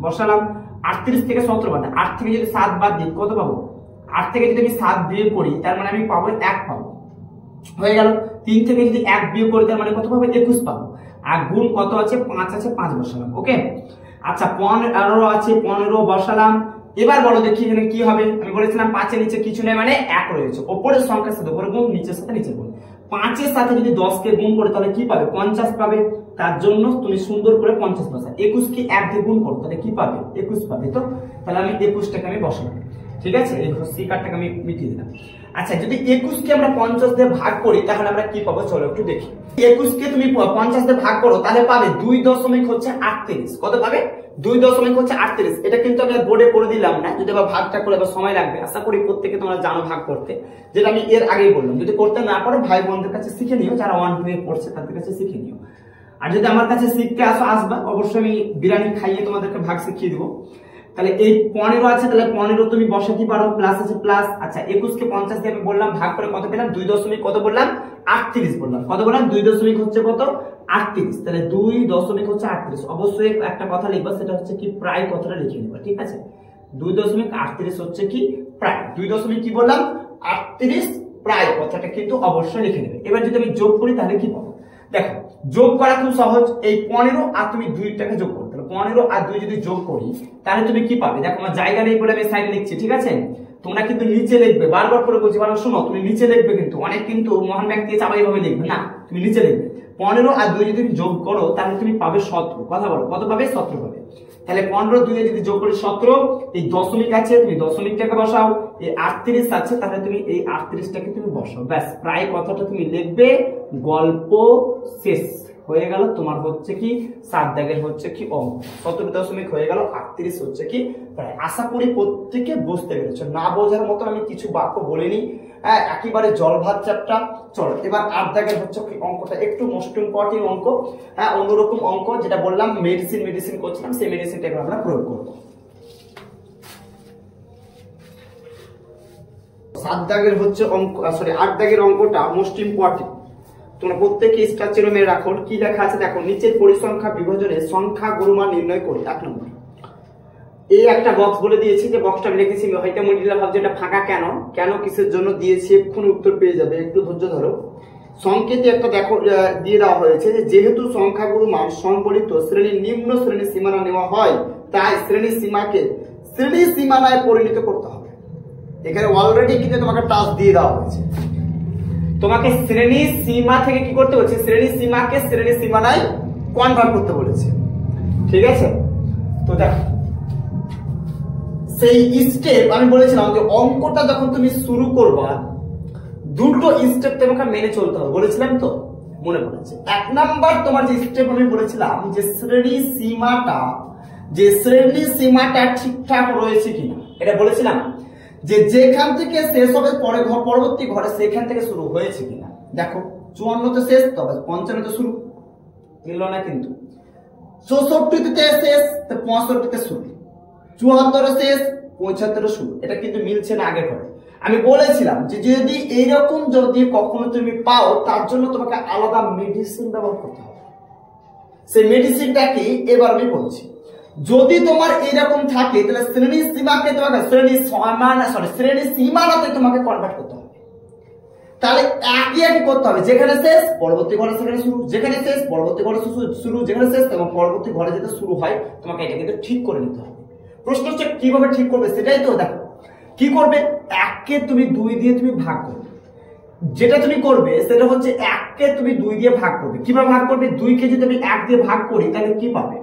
Speaker 2: বসালাম। 38 থেকে 17 বাদ, 8 থেকে যদি 7 বাদ দিই কত পাবো, 8 থেকে যদি আমি 7 বিয়োগ করি তার মানে আমি পাবো 1 পাবো, হয়ে গেল। 3 থেকে যদি 1 বিয়োগ করি তার মানে কত পাবো 21 পাবো। আর গুণ কত আছে 5 আছে, 5 বসালাম, ওকে। আচ্ছা 15 আছে 15 বসালাম। এবার বলো দেখি এখানে কি হবে, আমি বলেছিলাম 5 এর নিচে কিছু নেই মানে 1 রয়েছে, উপরের সংখ্যার সাথে উপরে গুণ, নিচের সাথে নিচে গুণ। 5 এর সাথে যদি 10 কে গুণ করে তাহলে কি পাবে 50 পাবে, তার জন্য তুমি সুন্দর করে 50 বসাও। 21 কে 1 দিয়ে গুণ করো তাহলে কি পাবে 21 পাবে, তো তাহলে আমি 21টাকে আমি বসালাম, ঠিক আছে। এই সি কার্ডটাকে আমি মিটিয়ে দিলাম। আচ্ছা যদি 21 কে আমরা 50 দিয়ে ভাগ করি তাহলে আমরা কি পাবো, চলো একটু দেখি। 21 কে তুমি 50 দিয়ে ভাগ করো তাহলে পাবে 2.38। কত পাবে 2.38। এটা কিন্তু আমি বোর্ডে করে দিলাম না, যদি আবার ভাগটা করে আবার সময় লাগবে। আশা করি প্রত্যেকে তোমরা জানো ভাগ করতে, যেটা আমি এর আগেই বললাম। যদি করতে না পারো ভাই বোনদের কাছে শিখে নিও, যারা 1 2 এ পড়ছে তাদের কাছে শিখে নিও। আর যদি আমার কাছে শিখতে আসবা অবশ্যই আমি বিরিয়ানি খাইয়ে তোমাদেরকে ভাগ শিখিয়ে দিব। তাহলে এই 15 আছে, তাহলে 15 তুমি বসাতে পারো, প্লাস আছে প্লাস। আচ্ছা 21 কে 50 দিয়ে আমি বললাম ভাগ করে কত পেলাম 2 দশমিক কত বললাম 38 বললাম, কত বললাম 2 দশমিক হচ্ছে কত 38। তাহলে 2 দশমিক হচ্ছে 38। অবশ্যই একটা কথা লিখবা, সেটা হচ্ছে কি প্রায় কথাটা লিখে নিবা, ঠিক আছে। 2.38 হচ্ছে কি প্রায়, 2 দশমিক কি বললাম 38 প্রায় কথাটা কিন্তু অবশ্যই লিখে নেবে। এবার যদি আমি যোগ করি তাহলে কি পাবো দেখো, যোগ করা খুব সহজ। এই 15 আর তুমি 2টাকে যোগ করো, তাহলে 15 আর 2 যদি যোগ করি তাহলে তুমি কি পাবে দেখো, আমার জায়গা নেই বলে আমি সাইডে লিখছি, ঠিক আছে। তোমরা কিন্তু নিচে লিখবে, বারবার করে বলছি, বারবার শোনো, তুমি নিচে লিখবে, কিন্তু অনেক কিন্তু মহান ব্যক্তি চাপা এইভাবে লিখবে না, তুমি নিচে লিখবে। 15 আর 2 যদি তুমি যোগ করো তাহলে তুমি পাবে 17। কথা বলো কত পাবে 17 পাবে। তাহলে 15 2 যদি যোগ করি 17, এই দশমিক আছে তুমি দশমিকটাকে বসাও, এই 38 আছে তাহলে তুমি এই 38টাকে তুমি বসাও, ব্যাস প্রায় কথাটা তুমি লিখবে, গল্প শেষ হয়ে গেল। তোমার হচ্ছে কি 7 দাগের হচ্ছে কি অঙ্ক 17 দশমিক হয়ে গেল, 38 হচ্ছে কি প্রায়। আশা করি প্রত্যেকে বুঝতে পেরেছো, না বোঝার মতো আমি কিছু বাক্য বলিনি, একেবারে জল ভাত চ্যাপ্টা। চলো এবার 8 দাগের হচ্ছে কি অঙ্কটা একটু মোস্ট ইম্পর্টেন্ট অঙ্ক, অন্যরকম অঙ্ক, যেটা বললাম মেডিসিন করছিলাম, সেই মেডিসিনটা এবার আমরা প্রয়োগ করবো। 7 দাগের হচ্ছে অঙ্ক, সরি 8 দাগের অঙ্কটা মোস্ট ইম্পর্টেন্ট, তোমরা প্রত্যেকে স্ট্রাকচারে মেরে রাখো। কি লেখা আছে দেখো, নিচের পরিসংখ্যা বিভাজনে সংখ্যা গুরুমান নির্ণয় করি। 1 নম্বর এই একটা বক্স বলে দিয়েছি, যে বক্সটা আমি লিখেছি, হয়তো মহিলা ভাবছে এটা ফাঁকা কেন, কিসের জন্য দিয়েছি, এক্ষুনি উত্তর পেয়ে যাবে, একটু ধৈর্য ধরো। সংকেতে একটা দেখো দিয়ে দেওয়া হয়েছে যে যেহেতু সংখ্যাগুরু মান সম্বলিত শ্রেণীর নিম্ন শ্রেণীর সীমানা নেওয়া হয়, তাই শ্রেণীর সীমাকে শ্রেণীর সীমানায় পরিণত করতে হবে। এখানে অলরেডি কিন্তু তোমাকে টাস্ক দিয়ে দেওয়া হয়েছে, তোমাকে শ্রেণীর সীমা থেকে কি করতে বলছে, শ্রেণীর সীমাকে শ্রেণীর সীমানায় কনভার্ট করতে বলেছে, ঠিক আছে। তো দেখো সেই স্টেপ আমি বলেছিলাম যে অঙ্কটা যখন তুমি শুরু করবা দুটো স্টেপ তোমাকে মেনে চলতে হবে, বলেছিলাম তো, মনে পড়েছে। 1 নাম্বার তোমার যে স্টেপ আমি বলেছিলাম যে শ্রেণী সীমাটা ঠিকঠাক রয়েছে কিনা, এটা বলেছিলাম, যে যেখান থেকে শেষ হবে পরবর্তী ঘরে সেখান থেকে শুরু হয়েছে কিনা। দেখো 54 তে শেষ, তবে 55 তে শুরু, মিলল না কিন্তু। 64 তে শেষ, 65 তে শুরু, 74 শেষ, 75 শুরু, এটা কিন্তু মিলছে না আগের ঘরে। আমি বলেছিলাম যে যদি এইরকম যদি কখনো তুমি পাও, তার জন্য তোমাকে আলাদা মেডিসিন ব্যবহার করতে হবে। সেই মেডিসিনটা কি এবার আমি বলছি। যদি তোমার এরকম থাকে তাহলে শ্রেণীর সীমাকে তোমাকে শ্রেণীর সীমানাতে তোমাকে কনভার্ট করতে হবে। তাহলে একই করতে হবে, যেখানে শেষ পরবর্তী ঘরে সেখানে শুরু, যেখানে শেষ পরবর্তী ঘরে শুরু, যেখানে শেষ এবং পরবর্তী ঘরে যেটা শুরু হয়, তোমাকে এটা কিন্তু ঠিক করে নিতে হবে। প্রশ্ন হচ্ছে কিভাবে ঠিক করবে, সেটাই তো দেখো। কি করবে, 1 কে তুমি 2 দিয়ে তুমি ভাগ করবে, যেটা তুমি করবে সেটা হচ্ছে 1 কে তুমি 2 দিয়ে ভাগ করবে। কিভাবে ভাগ করবে, 2 কে যদি আমি 1 দিয়ে ভাগ করি তাহলে কি পাবে,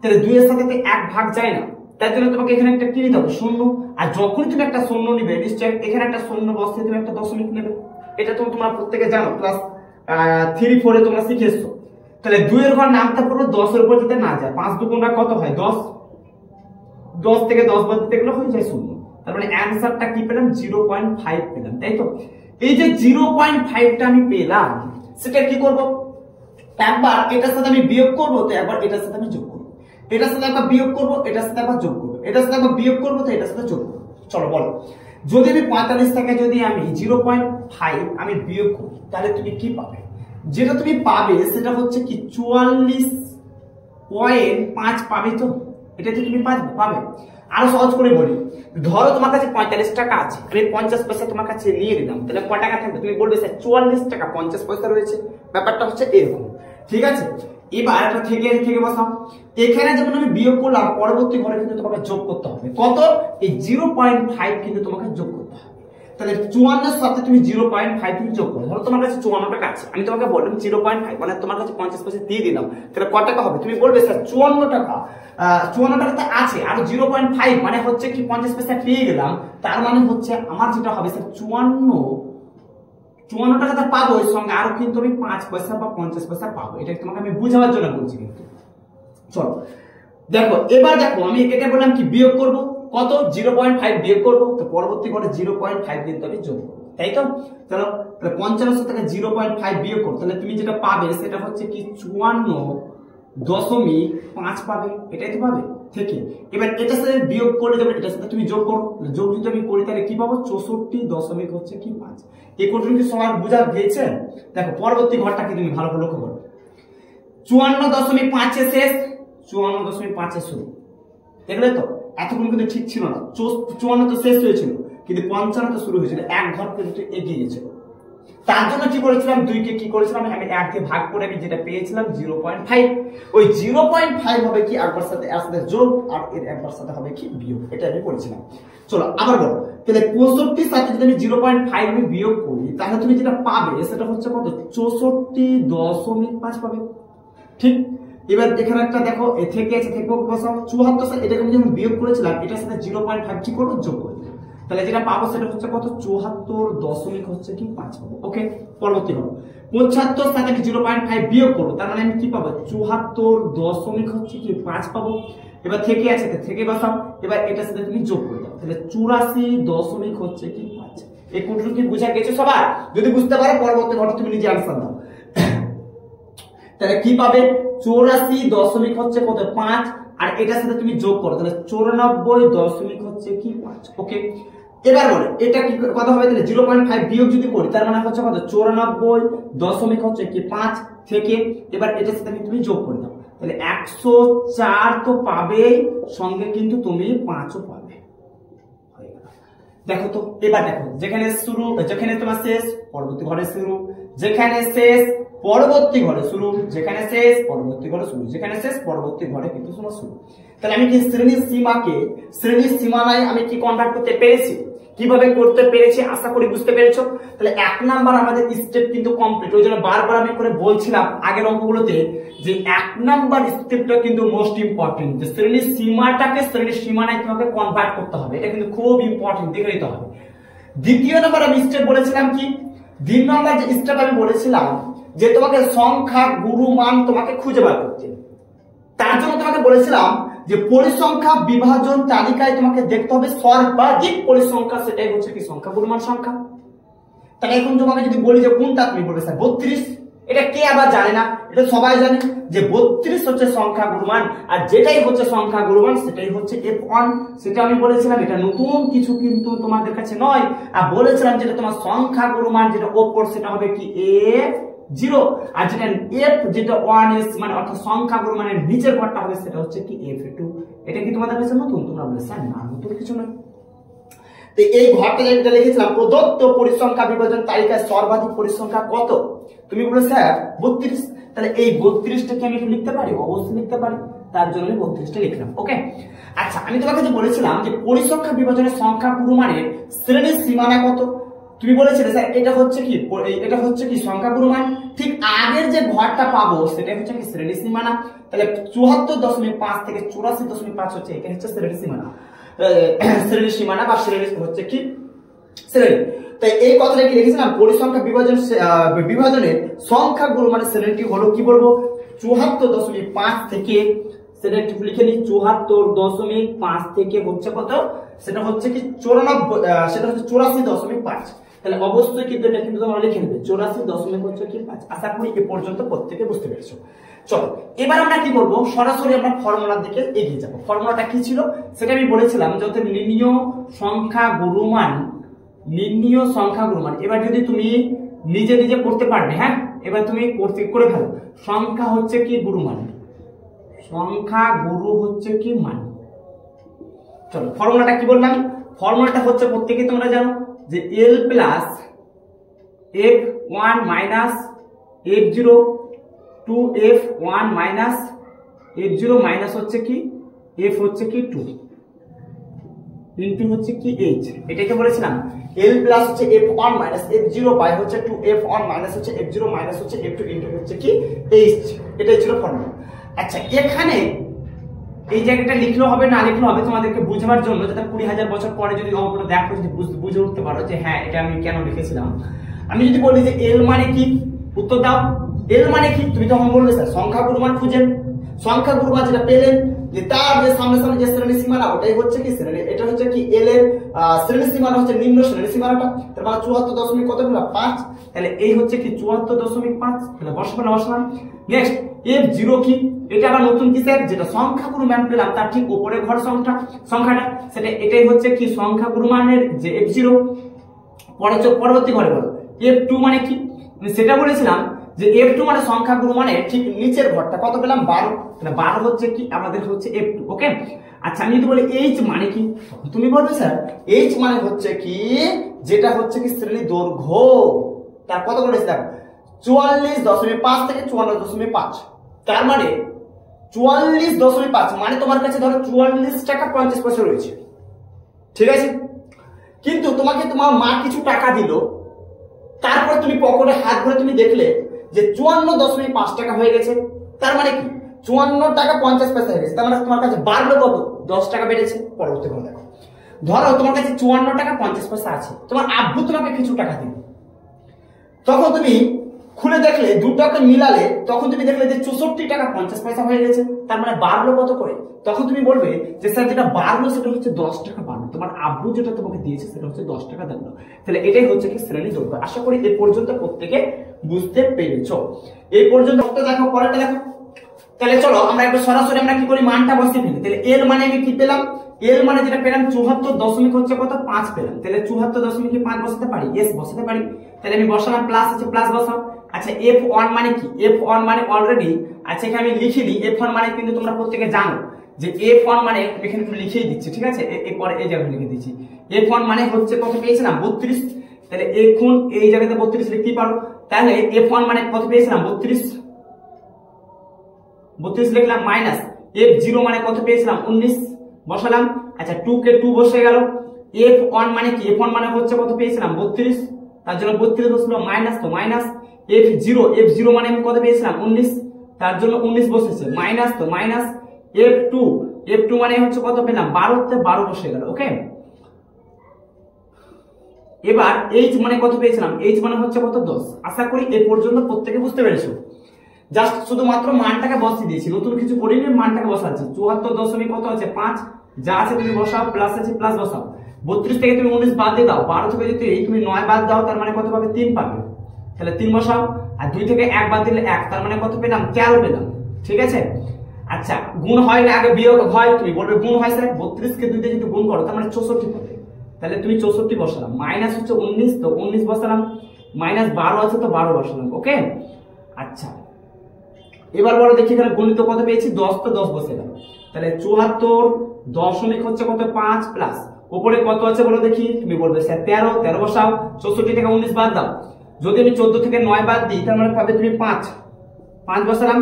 Speaker 2: তাহলে 2 এর সাথে 1 ভাগ যায় না, তার জন্য তোমাকে এখানে একটা কি নিতে হবে, শূন্য। আর যখনই তুমি একটা শূন্য নিবে নিশ্চয় এখানে একটা শূন্য বসিয়ে তুমি একটা দশমিক নেবে, এটা তো তোমরা প্রত্যেকে জানো, ক্লাস 3 4 এ তোমরা শিখে এসছো। তো তাহলে 2 এর ঘর নামতে পারবো 10 এর উপর যাতে না যায়। 5 দুগুণটা কত হয় 10, 10 থেকে 10 বাদ দিতে গেলে হয়ে যায় 0। তার মানে অ্যানসারটা কি পেলাম 0.5 পেলাম, তাই তো। এই যে 0.5টা আমি পেলাম, সেটা কি করব, একবার এটার সাথে আমি বিয়োগ করব, তো একবার এটার সাথে আমি যোগ করব, এটার সাথে একবার বিয়োগ করব, এটার সাথে একবার যোগ করব, এটার সাথে একবার বিয়োগ করব, তো এটার সাথে যোগ করব। চলো বলো, যদি আমি 45 থেকে যদি আমি 0.5 আমি বিয়োগ করি, তাহলে তুমি কি পাবে? যেটা তুমি পাবে সেটা হচ্ছে কি 44.5 পাবে। তো এটাতে তুমি পাবে। আরো সহজ করে বলি, ধরো তোমার কাছে 45 টাকা আছে, আমি 50 পয়সা তোমার কাছে নিয়ে নিলাম, তাহলে কত টাকা থাকবে? তুমি বলবে স্যার 44 টাকা 50 পয়সা রয়েছে। ব্যাপারটা হচ্ছে এরকম, ঠিক আছে। এবার এটা থেকে বসাও, এখানে যখন আমি বিয়োগ করলাম, পরবর্তী ঘরে কিন্তু তোমাকে যোগ করতে হবে। কত? এই 0.5 কিন্তু তোমাকে যোগ করতে হবে। তাহলে 54 এর সাথে তুমি 0.5 তুমি যোগ করো। ধরো তোমার কাছে 54 টাকা আছে, আমি তোমাকে বললাম 0.5 মানে তোমার কাছে 50 পয়সা দিয়ে দিলাম, তাহলে কত টাকা হবে? তুমি বলবে স্যার 54 টাকা, 54 টাকা তো আছে, আর 0.5 মানে হচ্ছে কি 50 পয়সা পেয়ে গেলাম, তার মানে হচ্ছে আমার যেটা হবে স্যার 54 টাকাটা পাবো, এর সঙ্গে আরো কিন্তু আমি 5 পয়সা বা 50 পয়সা পাবো। এটা তোমাকে আমি বুঝাবার জন্য বলছি। কিন্তু চলো দেখো, এবার দেখো আমি এটা বললাম কি বিয়োগ করব, কত? 0.5 বিয়োগ করব, তো পরবর্তী ঘরে 0.5 কিন্তু আমি যোগ করব, তাই তো। চলো তাহলে 55 থেকে 0.5 বিয়োগ করো, তাহলে তুমি যেটা পাবে সেটা হচ্ছে কি 54.5 পাবে, এটাই তো পাবে। ঠিক, এবার এটার সাথে বিয়োগ করে যাবে, এটার সাথে তুমি যোগ করো, যোগ যদি আমি করি তাহলে কি পাবো? 64.5। এই কোণটা কি সবার বোঝা গিয়েছে? দেখো পরবর্তী ঘরটাকে তুমি ভালো করে লক্ষ্য করো, 54.5 এ শেষ, 54.5 এ শুরু, দেখলে তো। এতক্ষণ কিন্তু ঠিক ছিল না, 54 তো শেষ হয়েছিল, কিন্তু 55 তো শুরু হয়েছিল, এক ঘর কিন্তু এগিয়ে গেছিল। তার জন্য কি করেছিলাম, 2 কে কি করেছিলাম, আমি 1 কে ভাগ করে আমি যেটা পেয়েছিলাম 0.5, ওই 0.5 হবে কি একবার সাথে এর সাথে যোগ, আর এর একবার সাথে হবে কি বিয়োগ, এটা আমি করেছিলাম। চলো আবার বলো, তাহলে 65 সাথে যদি আমি 0.5 আমি বিয়োগ করি, তাহলে তুমি যেটা পাবে সেটা হচ্ছে কত? 64.5 পাবে। ঠিক, এবার এখানে একটা দেখো এ থেকে আছে, থেকে বসাও 74, এটাকে আমি যখন বিয়োগ করেছিলাম, এটার সাথে 0.5 কি করবো? যোগ করবো, তাহলে যেটা পাবো সেটা হচ্ছে কত? 74.5 পাবো। ওকে, পরবর্তী হলো 75 সাথে আমি 0.5 বিয়োগ করবো, তার মানে আমি কি পাবো? 74.5 পাবো। এবার থেকে আছে, থেকে বসাও, এবার এটার সাথে তুমি যোগ করে দাও, তাহলে 84.5। এই কোণটা কি বুঝা গেছে সবার? যদি বুঝতে পারো পরবর্তী ঘরটা তুমি নিজে আনসার দাও। তাহলে কি পাবে? 84.5 আর এটার সাথে তুমি যোগ করো, তাহলে 94.5। ওকে, এবার বলে এটা কি কথা হবে? তাহলে 0.5 বিয়োগ যদি করি, তার মানে হচ্ছে কত? 94.5 থেকে এবার এটার সাথে তুমি যোগ করে দাও, তাহলে 104 তো পাবেই, সঙ্গে কিন্তু তুমি 5ও পাবে। দেখো তো, এবার দেখো, যেখানে শুরু, যেখানে তোমার শেষ, পরবর্তী ঘরে শুরু, যেখানে শেষ পরবর্তী ঘরে শুরু, যেখানে শেষ পরবর্তী ঘরে শুরু, যেখানে শেষ পরবর্তী ঘরে কিন্তু তোমার শুরু। তাহলে আমি কি শ্রেণীর সীমানায় আমি কি কনভার্ট করতে পেরেছি? কিভাবে করতে পেরেছি আশা করি বুঝতে পেরেছো। তাহলে 1 নাম্বার আমাদের স্টেপ কিন্তু কমপ্লিট। ওই জন্য বারবার আমি করে বলছিলাম আগের অঙ্কগুলোতে যে 1 নাম্বার স্টেপটা কিন্তু মোস্ট ইম্পর্টেন্ট, যে শ্রেণীর সীমাটাকে শ্রেণীর সীমানায় তোমাকে কনভার্ট করতে হবে, এটা কিন্তু খুব ইম্পর্টেন্ট, দেখে নিতে হবে। দ্বিতীয় নাম্বার আমি স্টেপ বলেছিলাম কি, 2 নাম্বার যে স্টেপ আমি বলেছিলাম যে তোমাকে সংখ্যা গুরুমান তোমাকে খুঁজে বার করতে। তার জন্য তোমাকে বলেছিলাম যে পরিসংখ্যা বিভাজন তালিকায় তোমাকে দেখতে হবে সর্বাধিক পরিসংখ্যা, সেটাই হচ্ছে কি সংখ্যা গুরুমান সংখ্যা। তাহলে এখন তোমাকে যদি বলি যে কোনটা, তুমি বলবে স্যার 32। এটা কে আবার জানে না? এটা সবাই জানে যে 32 হচ্ছে সংখ্যা গুরুমান, আর যেটাই হচ্ছে সংখ্যা গুরুমান সেটাই হচ্ছে F1। সেটা আমি বলেছিলাম, এটা নতুন কিছু কিন্তু তোমাদের কাছে নয়। আর বলেছিলাম যেটা তোমার সংখ্যা গুরুমান যেটা ওপর সেটা হবে কি F0, আর যেটা যেটা 1s মানে অর্থাৎ সংখ্যা গুরুমানের নিচের ঘরটা হবে সেটা হচ্ছে কি F2। এটা কি তোমাদের কাছে নতুন? তোমরা বলে স্যার না, নতুন কিছু নয়। তো এই ঘরটা যেটা লিখেছিলাম, প্রদত্ত পরিসংখ্যা বিভাজন তালিকায় সর্বাধিক পরিসংখ্যা কত? তুমি বলে স্যার 32। তাহলে এই 32টাকে আমি লিখতে পারি? অবশ্যই লিখতে পারি, তার জন্য আমি 32টা লিখলাম। ওকে, আচ্ছা আমি তোমাকে যে বলেছিলাম যে পরিসংখ্যা বিভাজনের সংখ্যা গুরুমানের শ্রেণীর সীমানা কত? তুমি বলেছিলে স্যার এটা হচ্ছে কি সংখ্যা গুরুমান। ঠিক আগের যে ঘরটা পাবো সেটা হচ্ছে কি শ্রেণীর সীমানা। তাহলে 74.5 থেকে 84.5 হচ্ছে, এটা হচ্ছে শ্রেণীর সীমানা, শ্রেণীর সীমানা বা শ্রেণী হচ্ছে কি শ্রেণী। তাই এই কথাটা কি লিখেছিলাম, পরিসংখ্যা বিভাজনের সংখ্যা গুরুমানের শ্রেণীটি হলো কি বলবো? 74.5 থেকে, সেটা একটু লিখে নিই, 74.5 থেকে হচ্ছে কত, সেটা হচ্ছে কি 94, সেটা হচ্ছে 84.5। তাহলে অবশ্যই কিন্তু এটা কিন্তু তোমরা লিখে নেবে 84.5। আশা করি এ পর্যন্ত প্রত্যেকে বুঝতে পেরেছো। চলো এবার আমরা কি করব, সরাসরি আমরা ফর্মুলার দিকে এগিয়ে যাব। ফর্মুলাটা কি ছিল সেটা আমি বলেছিলাম, যত নির্ণীয় সংখ্যা গুণমান, নির্ণীয় সংখ্যা গুণমান। এবার যদি তুমি নিজে নিজে করতে পারবে, হ্যাঁ এবার তুমি করে ফেলো। সংখ্যা হচ্ছে কি গুণমান, সংখ্যা গুরু হচ্ছে কি মান। চলো ফর্মুলাটা কি বললাম, ফর্মুলাটা হচ্ছে প্রত্যেকে তোমরা জানো যে L plus F1 minus F0 two F1 minus F0 minus হচ্ছে কি F হচ্ছে কি 2 ইনটু হচ্ছে কি H। এটাকে বলেছিলাম L প্লাস হচ্ছে F1 মাইনাস F0 বাই হচ্ছে 2F1 মাইনাস হচ্ছে F0 মাইনাস হচ্ছে F2 ইনটু হচ্ছে কি H। এটাই ছিল ফর্মুলা। আচ্ছা এখানে এই জায়গাটা লিখলেও হবে না লিখলেও হবে তোমাদেরকে বুঝবার জন্য, যাতে 20,000 বছর পরে যদি অঙ্কটা দেখো, যদি বুঝে উঠতে পারো যে হ্যাঁ এটা আমি কেন লিখেছিলাম। আমি যদি বলি যে L মানে কি, উত্তর দাও। L মানে কি, তুমি তখন বলবে স্যার সংখ্যা গুণমান খুঁজেন। সংখ্যা গুণমান যেটা পেলেন যে তার যে সামনে সামনে যে শ্রেণী সীমানা ওটাই হচ্ছে কি শ্রেণী, এটা হচ্ছে কি L এর শ্রেণী সীমানা হচ্ছে নিম্ন শ্রেণী সীমানাটা, তার মানে 74.5। তাহলে এই হচ্ছে কি 74.5। তাহলে বসালাম। নেক্সট F0 কি, এটা আবার নতুন কি স্যার, যেটা সংখ্যা গুণমান পেলাম তার ঠিক উপরে ঘর সংখ্যাটা, সেটা এটাই হচ্ছে কি সংখ্যা গুণমানের যে F0। পরবর্তী ঘরে বলো F2 মানে কি, সেটা বলেছিলাম যে F2 মানে সংখ্যা গুণমানের ঠিক নিচের ঘরটা, কত পেলাম 12। তাহলে 12 হচ্ছে কি আমাদের হচ্ছে F2। ওকে আচ্ছা আমি যদি বলি H মানে কি, তুমি বলবে স্যার H মানে হচ্ছে কি, যেটা হচ্ছে কি শ্রেণী দৈর্ঘ্য, তার কত করেছে দেখো 44.5 থেকে 54.5। তার মানে 44.5 মানে তোমার কাছে ধরো 44 টাকা 50 পয়সা রয়েছে, ঠিক আছে। কিন্তু তোমাকে তোমার মা কিছু টাকা দিল, তারপর তুমি পকেটে হাত ভরে তুমি দেখলে যে 54.5 টাকা হয়ে গেছে। তার মানে কি 54 টাকা 50 পয়সা হয়ে গেছে, তার মানে তোমার কাছে বাড়লো কত, 10 টাকা বেড়েছে। পরবর্তী ঘরে দেখো, ধরো তোমার কাছে 54 টাকা 50 পয়সা আছে, তোমার আব্বু তোমাকে কিছু টাকা দিল, তখন তুমি খুলে দেখলে দুটোকে মিলালে তখন তুমি দেখলে যে 64 টাকা 50 পয়সা হয়ে গেছে। তার মানে বাড়লো কত করে, তখন তুমি বলবে যে স্যার যেটা বাড়লো সেটা হচ্ছে 10 টাকা বাড়লো, তোমার আব্বু যেটা তোমাকে দিয়েছে সেটা হচ্ছে 10 টাকা দিল। তাহলে এটাই হচ্ছে কি শ্রেণী দৈর্ঘ্য। আশা করি এই পর্যন্ত প্রত্যেকে বুঝতে পেরেছো। এই পর্যন্ত দেখো, পরেরটা দেখো। তাহলে চলো আমরা একটু সরাসরি আমরা কি করি, মানটা বসিয়ে ফেলি। তাহলে L মানে আমি কি পেলাম, L মানে যেটা পেলাম 74 হচ্ছে কত 5 পেলাম। তাহলে 74.5 বসাতে পারি, yes বসাতে পারি। তাহলে আমি বসালাম, প্লাস আছে প্লাস বসাও। আচ্ছা F1 মানে কি, F1 মানে অলরেডি আচ্ছা এখানে আমি লিখিনি, F1 মানে কিন্তু তোমরা প্রত্যেকে জানো যে F1 মানে এখানে একটু লিখেই দিচ্ছি, ঠিক আছে, এরপরে এই জায়গায় লিখে দিচ্ছি। F1 মানে হচ্ছে কত পেয়েছিলাম 32। তাহলে এখন এই জায়গাতে 32 লিখতেই পারো। তাহলে F1 মানে কত পেয়েছিলাম 32 লিখলাম, মাইনাস F0 মানে কত পেয়েছিলাম 19 বসালাম। আচ্ছা 2 কে 2 বসে গেল। F1 মানে কি, F1 মানে হচ্ছে কত পেয়েছিলাম 32, তার জন্য 32 বসলো, মাইনাস তো মাইনাস। F0 মানে আমি কত পেয়েছিলাম 19, তার জন্য 19 বসেছে, মাইনাস তো মাইনাস। F2 মানে হচ্ছে কত পেলাম 12, তে 12 বসে গেল। ওকে এবার H মানে কত পেয়েছিলাম, H মানে হচ্ছে কত 10। আশা করি এই পর্যন্ত প্রত্যেকে বুঝতে পেরেছো। জাস্ট শুধুমাত্র মানটাকে বসিয়ে দিয়েছি, নতুন কিছু করিনি, মানটাকে বসাচ্ছি। 74 কত আছে 5, যা আছে তুমি বসাও, প্লাস আছে প্লাস বসাও। 32 থেকে তুমি 19 বাদ দিয়ে দাও, 12 থেকে যদি তুমি 9 বাদ দাও তার মানে কত পাবে 3 পাবে। তাহলে 3 বসাও, আর 2 থেকে 1 বাদ দিলে 1, তার মানে কত পেলাম 13 পেলাম, ঠিক আছে। আচ্ছা গুণ হয় না আগে বিয়োগ হয়, তুমি বলবে গুণ হয় স্যার, 32 কে 2 দিয়ে যদি গুণ করো তার মানে 64 পাবে। তাহলে তুমি 64 বসালাম, মাইনাস হচ্ছে 19 তো 19 বসালাম, মাইনাস 12 আছে তো 12 বসালাম। ওকে আচ্ছা এবার বলো দেখি এখানে গণিত কত পেয়েছি 10, তো 10 বসে গেল। তাহলে 74 হচ্ছে কত 5 প্লাস উপরে কত আছে বলো দেখি, তুমি বলবে স্যার 13 বসাও। 64 থেকে 19 বাদ দাও, যদি আমি 14 থেকে 9 বাদ দিই তার মানে পাবে তুমি 5 বসালাম।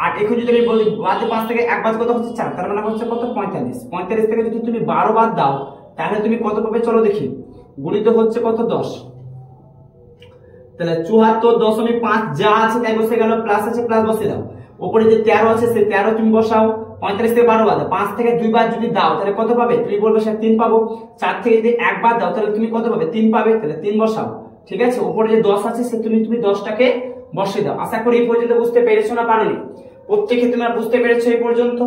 Speaker 2: আর এখন যদি আমি বলি বাদ 5 থেকে 1 বাদ কত হচ্ছে 4, তার মানে হচ্ছে কত 45 থেকে যদি তুমি 12 বাদ দাও তাহলে তুমি কত পাবে চলো দেখি, গণিত হচ্ছে কত 10। তাহলে 74.5 যা আছে তাই বসে গেল, প্লাস আছে প্লাস বসে দাও। উপরে যে 13 আছে সেই 13 তুমি বসাও। 45 থেকে 12 বাদ, 5 থেকে 2 বাদ যদি দাও তাহলে কত পাবে, তুমি বলবে স্যার 3 পাবো। 4 থেকে যদি 1 বাদ দাও তাহলে তুমি কত পাবে 3 পাবে, তাহলে 3 বসাও, ঠিক আছে। উপরে যে 10 আছে সে তুমি 10টাকে বসিয়ে দাও। আশা করি এই পর্যন্ত বুঝতে পেরেছো না পারোনি।
Speaker 1: প্রত্যেকে তোমরা বুঝতে পেরেছো এই পর্যন্ত?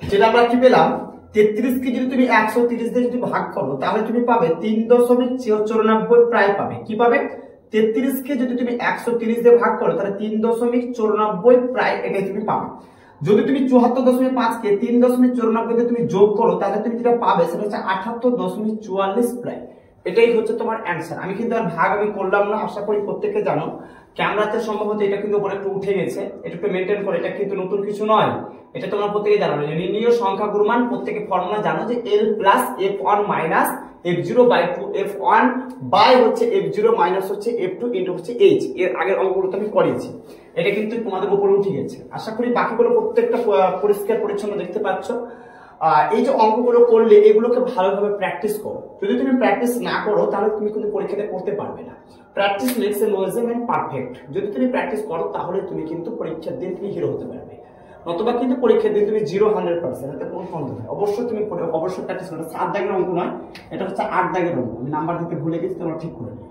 Speaker 1: যেটা আমরা কি পেলাম, 33 কে যদি তুমি 130 দিয়ে যদি ভাগ করো তাহলে তুমি পাবে 3.94 প্রায় পাবে। কি পাবে? 33 কে যদি তুমি 130 দিয়ে ভাগ করো তাহলে 3.94 প্রায় এটাই তুমি পাবে। যদি তুমি 74.5 কে 3.94 দিয়ে তুমি যোগ করো তাহলে তুমি যেটা পাবে সেটা হচ্ছে 78.44 প্রায়। এটাই হচ্ছে তোমার অ্যান্সার। আমি কিন্তু আর ভাগ আমি করলাম না, আশা করি প্রত্যেকে জানো। ক্যামেরাতে সম্ভবত এটা কিন্তু উপরে একটু উঠে গেছে, এটা একটু মেনটেন করে, এটা কিন্তু নতুন কিছু নয়, এটা তোমরা প্রত্যেকে জানো। নির্ণীয় সংখ্যাগুলোর মান প্রত্যেকে ফর্মুলা জানো যে L plus F1 minus F0 by 2 F1 by হচ্ছে F0 মাইনাস হচ্ছে F2 ইনটু হচ্ছে H। এর আগের অঙ্কগুলো তো আমি করিয়েছি, এটা কিন্তু তোমাদের উপরে উঠে গেছে। আশা করি বাকিগুলো প্রত্যেকটা পরিষ্কার পরিচ্ছন্ন দেখতে পাচ্ছ। এই যে অঙ্কগুলো করলে এগুলোকে ভালোভাবে প্র্যাকটিস করো। যদি তুমি প্র্যাকটিস না করো তাহলে তুমি কিন্তু পরীক্ষাতে করতে পারবে না। প্র্যাকটিস মেক্স এ নোজেমেন্ট পারফেক্ট। যদি তুমি প্র্যাকটিস করো তাহলে তুমি কিন্তু পরীক্ষার দিন তুমি হিরো হতে পারবে, নতুবা কিন্তু পরীক্ষার দিন তুমি 0-100%, এতে কোনো সন্দেহ নেই। অবশ্যই তুমি অবশ্যই প্র্যাকটিস করো। 7 দাগের অঙ্ক নয়, এটা হচ্ছে 8 দাগের অঙ্ক। আমি নাম্বার দিতে ভুলে গেছি, তোমরা ঠিক করে নিও।